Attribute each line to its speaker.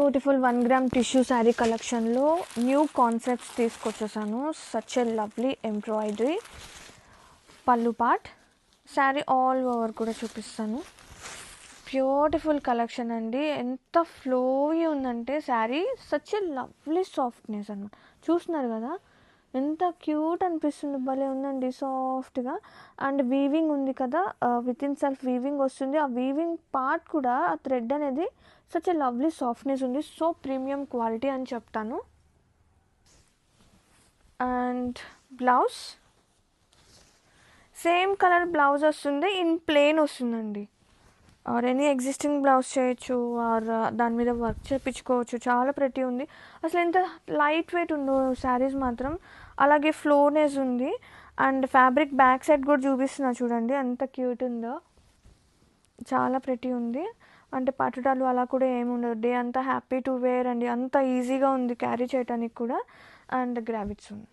Speaker 1: Beautiful 1 gram tissue sari కలెక్షన్లో new concepts తీసుకొచ్చేసాను. Such a lovely embroidery pallu part, sari all over కూడా చూపిస్తాను. బ్యూటిఫుల్ కలెక్షన్ అండి. ఎంత ఫ్లోయీ ఉందంటే sari, such a lovely softness అన్నమాట. చూస్తున్నారు కదా ఎంత క్యూట్ అనిపిస్తుంది, భలే ఉందండి సాఫ్ట్గా. అండ్ వీవింగ్ ఉంది కదా, విత్ ఇన్ సెల్ఫ్ వీవింగ్ వస్తుంది. ఆ వీవింగ్ పార్ట్ కూడా ఆ థ్రెడ్ అనేది సచ్ ఎ లవ్లీ సాఫ్ట్నెస్ ఉంది. సో ప్రీమియం క్వాలిటీ అని చెప్తాను. And blouse same colour blouse వస్తుంది, ఇన్ ప్లెయిన్ వస్తుందండి. ఆర్ ఎనీ ఎగ్జిస్టింగ్ బ్లౌజ్ చేయొచ్చు, ఆర్ దాని మీద వర్క్ చేయించుకోవచ్చు. చాలా ప్రెటీ ఉంది. అసలు ఎంత లైట్ వెయిట్ ఉందో శారీస్ మాత్రం. అలాగే ఫ్లోనెస్ ఉంది. అండ్ ఫ్యాబ్రిక్ బ్యాక్ సైడ్ కూడా చూపిస్తున్నా చూడండి ఎంత క్యూట్ ఉందో. చాలా ప్రెటీ ఉంది. అంటే పట్టుటాలు అలా కూడా ఏమి ఉండదు. డే అంతా హ్యాపీ టు వేర్ అండి. అంత ఈజీగా ఉంది క్యారీ చేయడానికి కూడా. అండ్ గ్రావిట్స్ ఉంది.